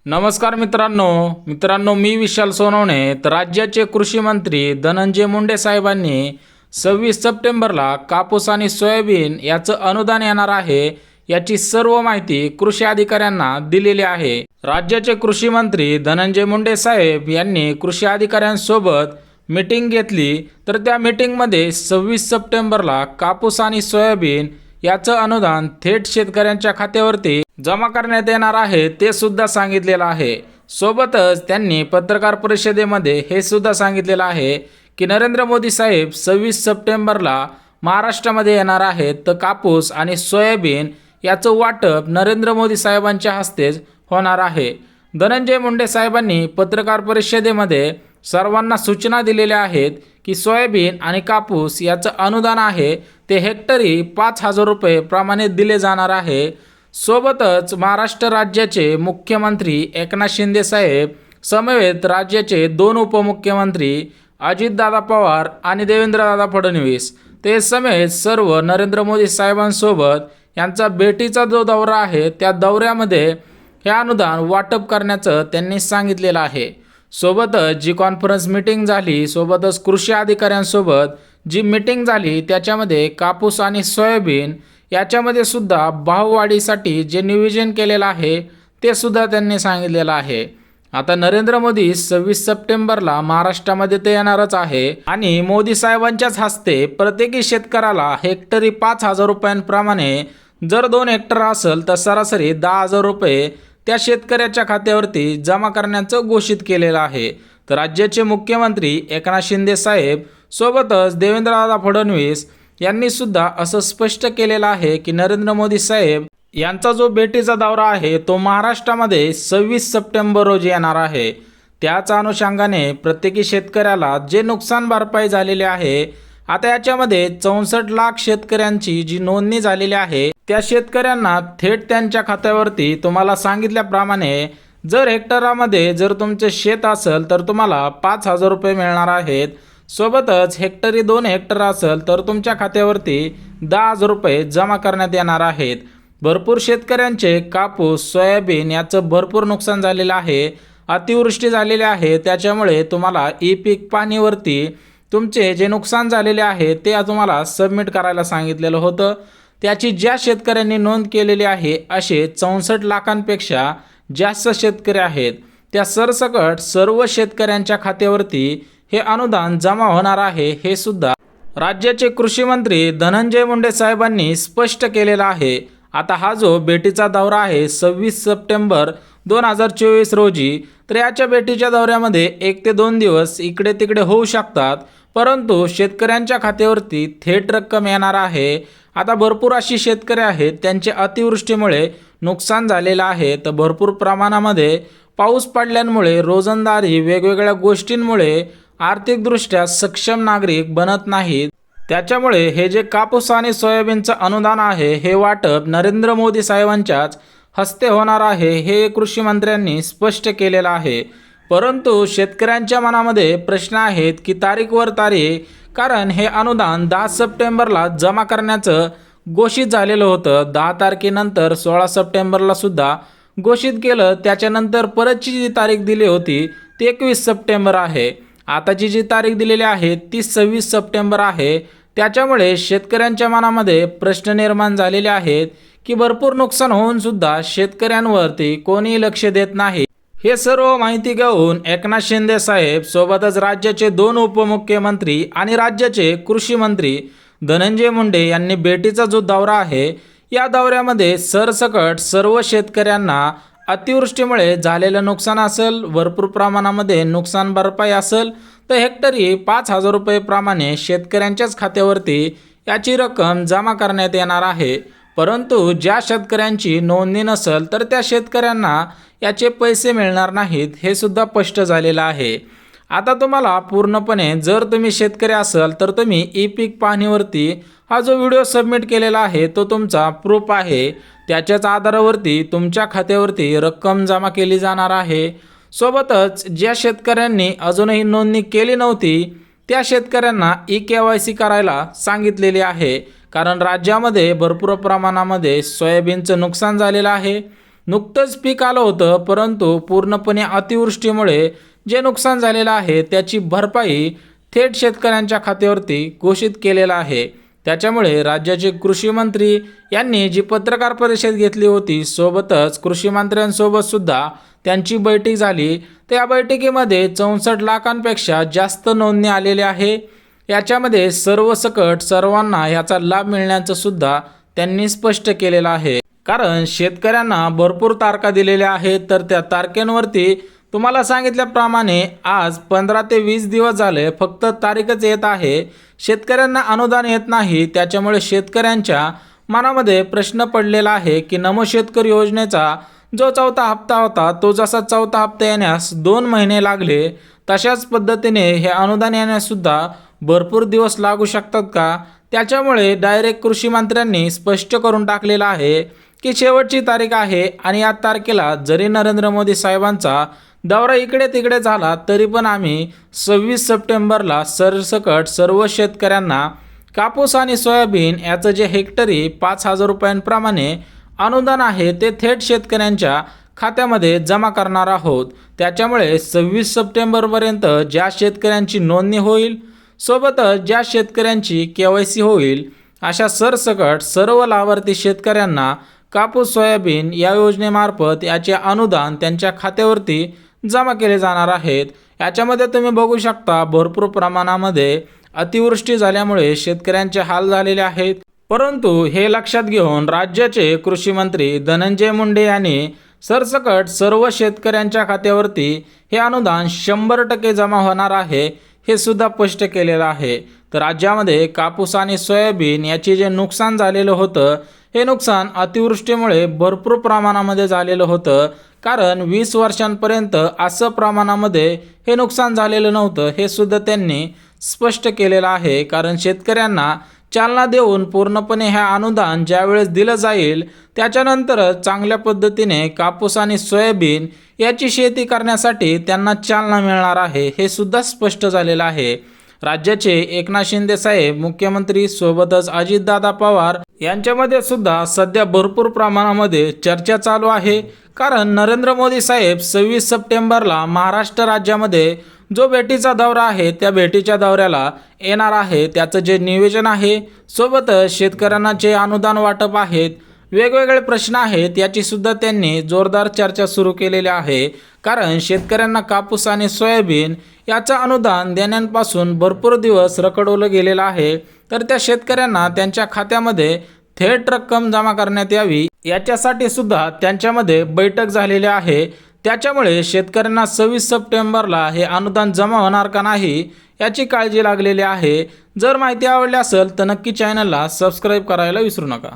नमस्कार मित्रांनो मी विशाल सोनवणे। तर राज्याचे कृषी मंत्री धनंजय मुंडे साहेबांनी 26 सप्टेंबरला कापूस आणि सोयाबीन याचं अनुदान येणार आहे याची सर्व माहिती कृषी अधिकाऱ्यांना दिलेली आहे। राज्याचे कृषी मंत्री धनंजय मुंडे साहेब यांनी कृषी अधिकाऱ्यांसोबत मीटिंग घेतली। तर त्या मीटिंगमध्ये 26 सप्टेंबरला कापूस आणि सोयाबीन याचं अनुदान थेट शेतकऱ्यांच्या खात्यावरती जमा करण्यात येणार आहे ते सुद्धा सांगितलेलं आहे। सोबतच त्यांनी पत्रकार परिषदेमध्ये हे सुद्धा सांगितलेलं आहे की नरेंद्र मोदी साहेब 26 सप्टेंबरला महाराष्ट्रामध्ये येणार आहेत, तर कापूस आणि सोयाबीन याचं वाटप नरेंद्र मोदी साहेबांच्या हस्तेच होणार आहे। धनंजय मुंडे साहेबांनी पत्रकार परिषदेमध्ये सर्वांना सूचना दिलेल्या आहेत की सोयाबीन आणि कापूस याचं अनुदान आहे ते हेक्टरी 5,000 रुपये प्रमाणे दिले जाणार आहे। सोबतच महाराष्ट्र राज्याचे मुख्यमंत्री एकनाथ शिंदे साहेब समवेत राज्याचे 2 उपमुख्यमंत्री अजितदादा पवार आणि देवेंद्रदादा फडणवीस ते समेत सर्व नरेंद्र मोदी साहेबांसोबत यांचा भेटीचा जो दौरा आहे त्या दौऱ्यामध्ये हे अनुदान वाटप करण्याचं त्यांनी सांगितलेलं आहे। सोबतच जी कॉन्फरन्स मीटिंग झाली, सोबतच कृषी अधिकाऱ्यांसोबत जी मीटिंग झाली त्याच्यामध्ये कापूस आणि सोयाबीन याच्यामध्ये सुद्धा भाववाढीसाठी जे नियोजन केलेलं आहे ते सुद्धा त्यांनी सांगितलेलं आहे। आता नरेंद्र मोदी 26 सप्टेंबरला महाराष्ट्रामध्ये ते येणारच आहे आणि मोदी साहेबांच्याच हस्ते प्रत्येकी शेतकऱ्याला हेक्टरी 5,000 रुपयांप्रमाणे जर 2 हेक्टर असेल तर सरासरी 10,000 रुपये त्या शेतकऱ्याच्या खात्यावरती जमा करण्याचं घोषित केलेलं आहे। तर राज्याचे मुख्यमंत्री एकनाथ शिंदे साहेब सोबतच देवेंद्रदादा फडणवीस यांनी सुद्धा असं स्पष्ट केलेलं आहे की नरेंद्र मोदी साहेब यांचा जो भेटीचा दौरा आहे तो महाराष्ट्रामध्ये 26 सप्टेंबर रोजी येणार आहे। त्याच अनुषंगाने प्रत्येकी शेतकऱ्याला जे नुकसान भरपाई झालेले आहे, आता याच्यामध्ये 64 लाख शेतकऱ्यांची जी नोंदणी झालेली आहे त्या शेतकऱ्यांना थेट त्यांच्या खात्यावरती तुम्हाला सांगितल्याप्रमाणे जर हेक्टरामध्ये जर तुमचे शेत असेल तर तुम्हाला 5,000 रुपये मिळणार आहेत। सोबतच हेक्टरी 2 हेक्टर असेल तर तुमच्या खात्यावरती 10,000 रुपये जमा करण्यात येणार आहेत। भरपूर शेतकऱ्यांचे कापूस सोयाबीन याचं भरपूर नुकसान झालेलं आहे, अतिवृष्टी झालेली आहे, त्याच्यामुळे तुम्हाला ई पीक पाणीवरती तुमचे जे नुकसान झालेले आहे ते तुम्हाला सबमिट करायला सांगितलेलं होतं। त्याची ज्या शेतकऱ्यांनी नोंद केलेली आहे असे 64 लाखांपेक्षा जास्त शेतकरी आहेत, त्या सरसकट सर्व शेतकऱ्यांच्या खात्यावरती हे अनुदान जमा होणार आहे हे सुद्धा राज्याचे कृषी मंत्री धनंजय मुंडे साहेबांनी स्पष्ट केलेलं आहे। आता हा जो भेटीचा दौरा आहे 26 सप्टेंबर 2024 रोजी, तर याच्या भेटीच्या दौऱ्यामध्ये 1 ते 2 दिवस इकडे तिकडे होऊ शकतात, परंतु शेतकऱ्यांच्या खात्यावरती थेट रक्कम येणार आहे। आता भरपूर अशी शेतकरी आहेत त्यांचे अतिवृष्टीमुळे नुकसान झालेलं आहे, तर भरपूर प्रमाणामध्ये पाऊस पडल्यामुळे रोजंदारी वेगवेगळ्या गोष्टींमुळे आर्थिकदृष्ट्या सक्षम नागरिक बनत नाहीत, त्याच्यामुळे हे जे कापूस आणि सोयाबीनचं अनुदान आहे हे वाटप नरेंद्र मोदी साहेबांच्याच हस्ते होणार आहे हे कृषी मंत्र्यांनी स्पष्ट केलेलं आहे। परंतु शेतकऱ्यांच्या मनामध्ये प्रश्न आहेत की तारीखवर तारीख, कारण हे अनुदान 10 सप्टेंबरला जमा करण्याचं घोषित झालेलं होतं। 10 तारखेनंतर 16 सप्टेंबरला सुद्धा घोषित केलं, त्याच्यानंतर परतची जी तारीख दिली होती ती 21 सप्टेंबर आहे। आताची जी तारीख दिलेली आहे ती 26 सप्टेंबर आहे। त्याच्यामुळे शेतकऱ्यांच्या मनामध्ये प्रश्न निर्माण झालेले आहेत की भरपूर नुकसान होऊन सुद्धा शेतकऱ्यांवरती कोणीही लक्ष देत नाही। हे सर्व माहिती घेऊन एकनाथ शिंदे साहेब सोबतच राज्याचे 2 उपमुख्यमंत्री आणि राज्याचे कृषी मंत्री धनंजय मुंडे यांनी भेटीचा जो दौरा आहे या दौऱ्यामध्ये सरसकट सर्व शेतकऱ्यांना अतिवृष्टीमुळे झालेलं नुकसान असेल, भरपूर प्रमाणामध्ये नुकसान भरपाई असेल, तर हेक्टरी 5,000 रुपये प्रमाणे शेतकऱ्यांच्याच खात्यावरती याची रक्कम जमा करण्यात येणार आहे। परंतु ज्या शेतकऱ्यांची नोंदणी नसेल तर त्या शेतकऱ्यांना याचे पैसे मिळणार नाहीत हे सुद्धा स्पष्ट झालेलं आहे। आता तुम्हाला पूर्णपणे जर तुम्ही शेतकरी असाल तर तुम्ही ई पीक पाहणीवरती हा जो व्हिडिओ सबमिट केलेला आहे तो तुमचा प्रूफ आहे, त्याच्याच आधारावरती तुमच्या खात्यावरती रक्कम जमा केली जाणार आहे। सोबतच ज्या शेतकऱ्यांनी अजूनही नोंदणी केली नव्हती त्या शेतकऱ्यांना KYC करायला सांगितलेले आहे, कारण राज्यामध्ये भरपूर प्रमाणामध्ये सोयाबीनचं नुकसान झालेलं आहे, नुकतंच पीक आलं होतं, परंतु पूर्णपणे अतिवृष्टीमुळे जे नुकसान झालेलं आहे त्याची भरपाई थेट शेतकऱ्यांच्या खात्यावरती घोषित केलेला आहे। त्याच्यामुळे राज्याचे कृषी मंत्री यांनी जी पत्रकार परिषद घेतली होती, सोबतच कृषी मंत्र्यांसोबत सुद्धा त्यांची बैठक झाली। त्या बैठकीमध्ये 64 लाखांपेक्षा जास्त नोंदणी आलेली आहे। याच्यामध्ये सर्वसकट सर्वांना याचा लाभ मिळण्याचं सुद्धा त्यांनी स्पष्ट केलेलं आहे। कारण शेतकऱ्यांना भरपूर तारखा दिलेल्या आहेत, तर त्या तारखेवरती तुम्हाला सांगितल्याप्रमाणे आज 15 ते 20 दिवस झाले, फक्त तारीखच येत आहे, शेतकऱ्यांना अनुदान येत नाही। त्याच्यामुळे शेतकऱ्यांच्या मनामध्ये प्रश्न पडलेला आहे की नमो शेतकरी योजनेचा जो चौथा हप्ता होता, तो जसा चौथा हप्ता येण्यास 2 महिने लागले, तशाच पद्धतीने हे अनुदान येण्यास सुद्धा भरपूर दिवस लागू शकतात का? त्याच्यामुळे डायरेक्ट कृषी मंत्र्यांनी स्पष्ट करून टाकलेलं आहे की शेवटची तारीख आहे आणि या तारखेला जरी नरेंद्र मोदी साहेबांचा दौरा इकडे तिकडे झाला तरी पण आम्ही 26 सप्टेंबरला सरसकट सर्व शेतकऱ्यांना कापूस आणि सोयाबीन याचं जे हेक्टरी 5,000 रुपयांप्रमाणे अनुदान आहे ते थेट शेतकऱ्यांच्या खात्यामध्ये जमा करणार आहोत। त्याच्यामुळे 26 सप्टेंबरपर्यंत ज्या शेतकऱ्यांची नोंदणी होईल, सोबतच ज्या शेतकऱ्यांची KYC होईल, अशा सरसकट सर्व लाभार्थी शेतकऱ्यांना कापूस सोयाबीन या योजनेमार्फत याचे अनुदान त्यांच्या खात्यावरती जमा केले जाणार आहेत। याच्यामध्ये तुम्ही बघू शकता भरपूर प्रमाणामध्ये अतिवृष्टी झाल्यामुळे शेतकऱ्यांचे हाल झालेले आहेत, परंतु हे लक्षात घेऊन राज्याचे कृषी मंत्री धनंजय मुंडे यांनी सरसकट सर्व शेतकऱ्यांच्या खात्यावरती हे अनुदान 100% जमा होणार आहे हे सुद्धा स्पष्ट केलेलं आहे। तर राज्यामध्ये कापूस आणि सोयाबीन याचे जे नुकसान झालेलं होतं, हे नुकसान अतिवृष्टीमुळे भरपूर प्रमाणामध्ये झालेलं होतं। कारण 20 वर्षांपर्यंत असं प्रमाणामध्ये हे नुकसान झालेलं नव्हतं, हे सुद्धा त्यांनी स्पष्ट केलेलं आहे। कारण शेतकऱ्यांना चालना देऊन पूर्णपणे हे अनुदान ज्यावेळेस दिलं जाईल त्याच्यानंतरच चांगल्या पद्धतीने कापूस आणि सोयाबीन याची शेती करण्यासाठी त्यांना चालना मिळणार आहे, हे सुद्धा स्पष्ट झालेलं आहे। राज्याचे एकनाथ शिंदे साहेब मुख्यमंत्री, सोबतच अजितदादा पवार यांच्यामध्ये सुद्धा सध्या भरपूर प्रमाणामध्ये चर्चा चालू आहे। कारण नरेंद्र मोदी साहेब 26 सप्टेंबरला महाराष्ट्र राज्यामध्ये जो भेटीचा दौरा आहे त्या भेटीच्या दौऱ्याला येणार आहे, त्याचं जे नियोजन आहे, सोबतच शेतकऱ्यांना जे अनुदान वाटप आहेत, वेगवेगळे प्रश्न आहेत, याची सुद्धा त्यांनी जोरदार चर्चा सुरू केलेली आहे। कारण शेतकऱ्यांना कापूस आणि सोयाबीन याचं अनुदान देण्यापासून भरपूर दिवस रखडवलं गेलेलं आहे, तर त्या शेतकऱ्यांना त्यांच्या खात्यामध्ये थेट रक्कम जमा करण्यात यावी याच्यासाठी सुद्धा त्यांच्यामध्ये बैठक झालेली आहे। त्याच्यामुळे शेतकऱ्यांना 26 सप्टेंबरला हे अनुदान जमा होणार का नाही याची काळजी लागलेली आहे। जर माहिती आवडली असेल तर नक्की चॅनलला सबस्क्राईब करायला विसरू नका।